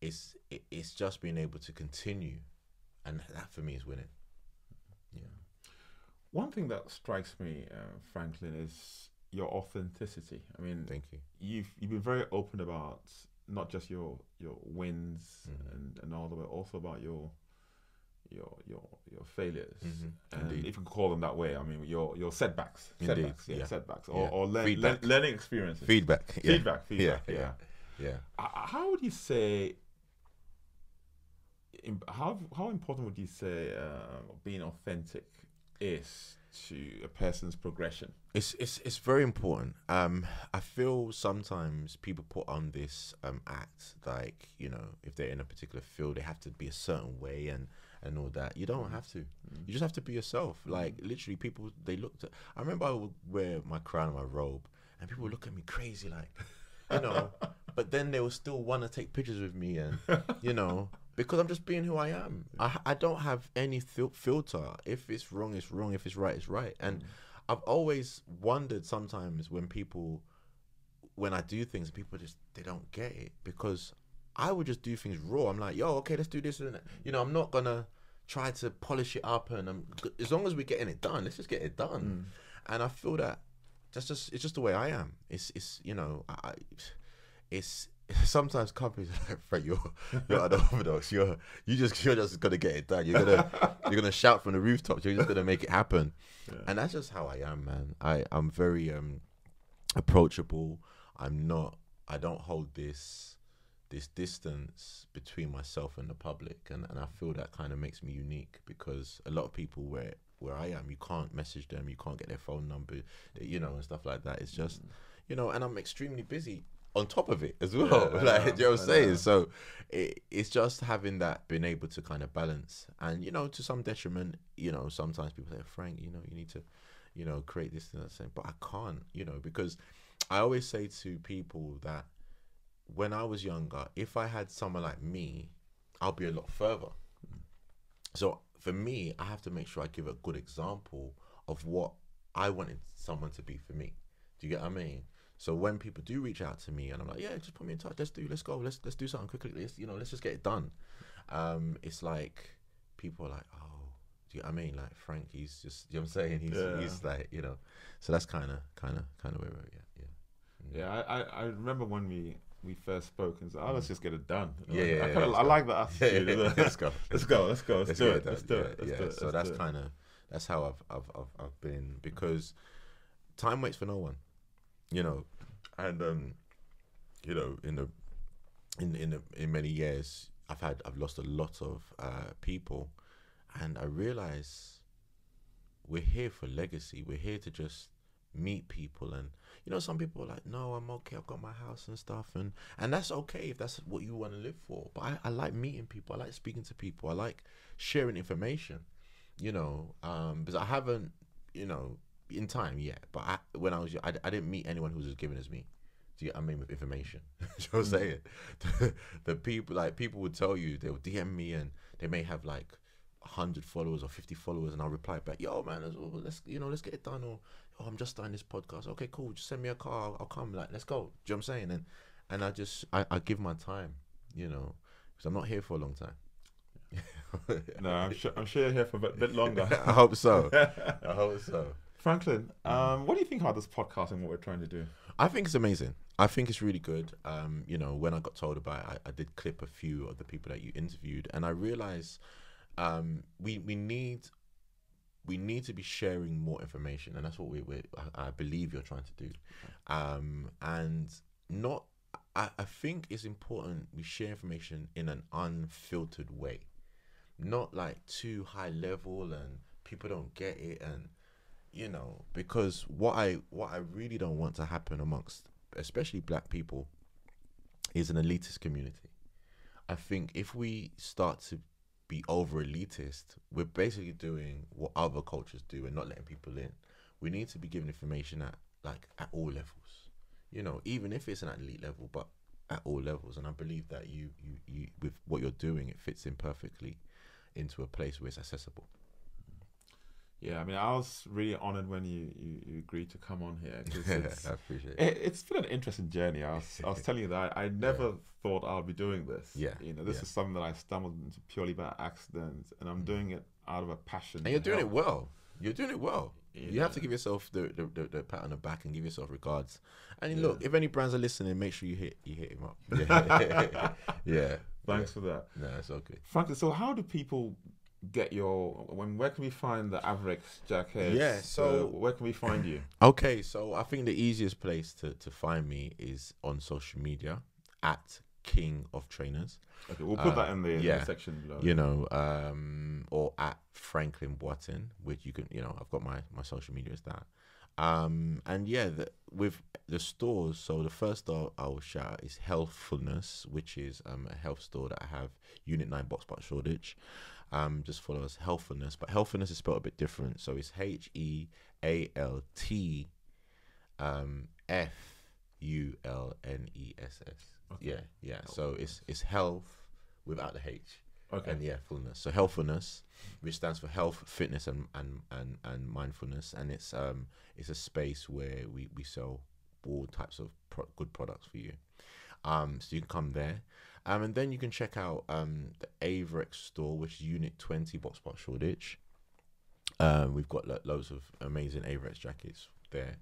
it's just being able to continue, and that for me is winning. Yeah. One thing that strikes me, Franklin, is your authenticity. I mean, thank you. You've been very open about not just your wins and all the way, also about your failures, and if you can call them that way. I mean, your setbacks. Indeed. Setbacks, or learning experiences. Feedback. Yeah. How would you say? How important would you say being authentic is to a person's progression? It's very important. I feel sometimes people put on this act, like, you know, if they're in a particular field, they have to be a certain way and all that. You don't have to. You just have to be yourself. Like, literally, people, they looked at, I remember I would wear my crown and my robe, and people would look at me crazy, like, you know, but then they would still want to take pictures with me, and, you know, because I'm just being who I am. I don't have any filter. If it's wrong, it's wrong. If it's right, it's right. And I've always wondered sometimes when I do things, people just, they don't get it, because I would just do things raw. I'm like, yo, okay, let's do this. And, you know, I'm not going to try to polish it up. And as long as we're getting it done, let's just get it done. And I feel that it's just the way I am. It's you know, it's sometimes companies are like, Frank, you're unorthodox. You're just gonna get it done. You're gonna shout from the rooftops. You're just gonna make it happen. Yeah. And that's just how I am, man. I'm very approachable. I don't hold this distance between myself and the public, and I feel that kind of makes me unique, because a lot of people where I am, you can't message them, you can't get their phone number, you know, and stuff like that. It's just, you know, and I'm extremely busy on top of it as well. Like, you know what I'm saying? So it's just having that, being able to kind of balance, and, you know, to some detriment, you know, sometimes people say, Frank, you know, you need to, you know, create this and that, but I can't, you know, because I always say to people that when I was younger, if I had someone like me, I'll be a lot further. So for me, I have to make sure I give a good example of what I wanted someone to be for me. Do you get what I mean? So when people do reach out to me and I'm like, yeah, just put me in touch, let's go, let's do something quickly, let's just get it done. It's like, people are like, oh, do you know what I mean? Like, Frank, he's just, you know what I'm saying? He's like, you know, so that's kind of where we're at. Yeah, I remember when we first spoke and said, oh, let's just get it done. I like that attitude. Let's go. Let's do it. So that's how I've been, because time waits for no one, you know, and you know, in many years I've lost a lot of people, and I realize we're here for legacy. We're here to just meet people. And some people are like, no, I'm okay, I've got my house and stuff, and that's okay if that's what you want to live for. But I like meeting people, I like speaking to people, I like sharing information, because I haven't, in time yet, but when I was young, I didn't meet anyone who was as giving as me. Do you get what I mean, with information? You know what I'm saying? The people would tell you, they would DM me, and they may have like 100 followers or 50 followers, and I'll reply back, yo man, let's get it done, or I'm just starting this podcast. Okay, cool, just send me a car, I'll come, like, let's go. Do you know what I'm saying? And I give my time, because I'm not here for a long time. No, I'm sure you're here for a bit longer. I hope so. Franklin, what do you think about this podcast and what we're trying to do? I think it's amazing. I think it's really good. When I got told about it, I did clip a few of the people that you interviewed, and I realized we need to be sharing more information, and that's what I believe you're trying to do. And not, I think it's important we share information in an unfiltered way, not like too high level and people don't get it, and because what I really don't want to happen amongst especially black people is an elitist community. I think if we start to be over elitist, we're basically doing what other cultures do and not letting people in. We need to be giving information at all levels, even if it's an elite level, but at all levels. And I believe that you with what you're doing, it fits in perfectly into a place where it's accessible. Yeah, I mean, I was really honored when you agreed to come on here. I appreciate it. It's been an interesting journey. I was telling you that I never thought I'll be doing this. Yeah. This is something that I stumbled into purely by accident, and I'm doing it out of a passion. And you're doing it well. You're doing it well. You have to give yourself the pat on the back and give yourself regards. And look, if any brands are listening, make sure you hit him up. Yeah. Thanks for that. No, it's all good. Franklin, so how do people get where can we find the Aex jacket? Yeah, so where can we find you? Okay, so I think the easiest place to find me is on social media at King of Trainers. Okay, we'll put that in the section below. Or at Franklin Boateng, which you can, I've got my social media is that. And yeah, with the stores, so the first store I will shout out is Healthfulness, which is a health store that I have, Unit 9 Boxpark Shoreditch. Just follow us, Healthfulness, but Healthfulness is spelled a bit different, so it's HEALT FULNESS. Okay. Yeah. So it's health without the H. Okay. And fullness. So Healthfulness, which stands for health, fitness, and mindfulness, and it's a space where we sell all types of good products for you. So you can come there. And then you can check out the Aex store, which is Unit 20 Boxpark Shoreditch. We've got loads of amazing Aex jackets there.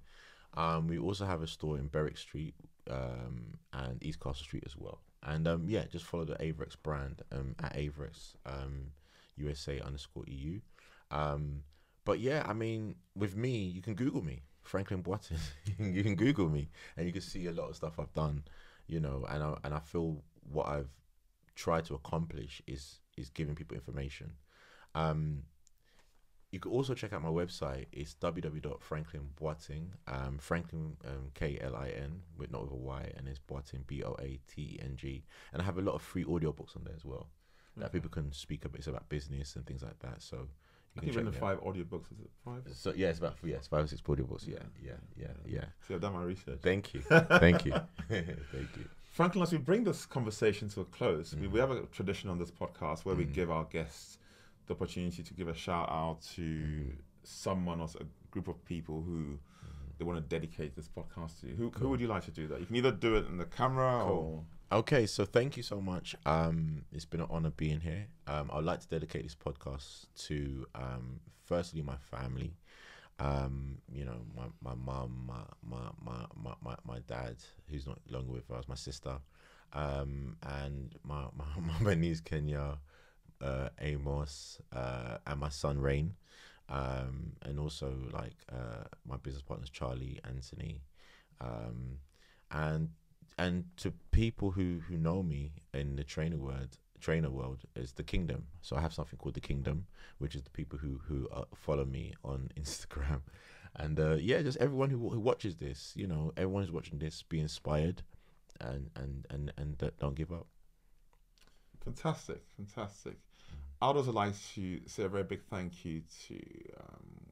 We also have a store in Berwick Street and East Castle Street as well. And just follow the Aex brand at Aex USA_EU. But yeah, I mean, with me, you can Google me, Franklin Boateng. You can Google me, and you can see a lot of stuff I've done. And I feel what I've tried to accomplish is giving people information. You can also check out my website. It's www.franklinboateng, Franklin KLIN with not with a Y, and it's Boateng BOATENG. And I have a lot of free audiobooks on there as well that people can speak about. It's about business and things like that. So I think you've written 5 audiobooks. Is it 5? So yeah, it's about 5 or 6 audiobooks. Yeah. See, I've done my research. Thank you. Thank you. Franklin, as we bring this conversation to a close, we have a tradition on this podcast where we give our guests the opportunity to give a shout out to someone or a group of people who they want to dedicate this podcast to. Who would you like to do that? You can either do it in the camera or... Okay, so thank you so much. It's been an honor being here. I'd like to dedicate this podcast to, firstly, my family. My mum, my dad, who's not longer with us, my sister, and my niece Kenya, Amos, and my son Rain, and also my business partners Charlie, Anthony, and to people who know me in the trainer world is the Kingdom. So I have something called the Kingdom, which is the people who follow me on Instagram, And yeah, just everyone who watches this, you know, everyone who's watching this, be inspired, and don't give up. Fantastic. I'd also like to say a very big thank you to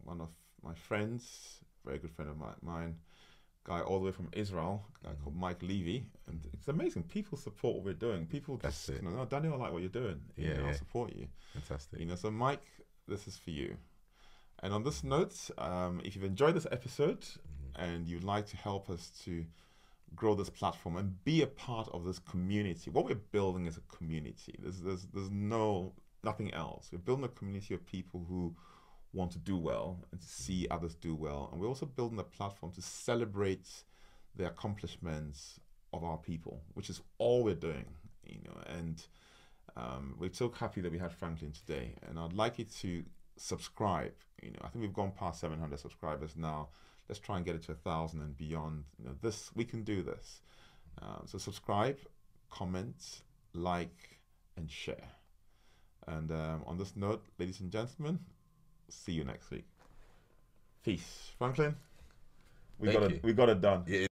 one of my friends, a very good friend of mine, guy all the way from Israel, a guy called Mike Levy. And it's amazing. People support what we're doing. People just, you know, Daniel, I like what you're doing. You know, I'll support you. Fantastic. You know, so Mike, this is for you. And on this note, if you've enjoyed this episode and you'd like to help us to grow this platform and be a part of this community, what we're building is a community. There's nothing else. We're building a community of people who want to do well and to see others do well. And we're also building a platform to celebrate the accomplishments of our people, which is all we're doing, you know. And we're so happy that we had Franklin today. And I'd like you to subscribe. You know, I think we've gone past 700 subscribers now. Let's try and get it to 1,000 and beyond. You know, we can do this. So subscribe, comment, like, and share. And on this note, ladies and gentlemen, see you next week. Peace. Franklin, we got it done. Yeah.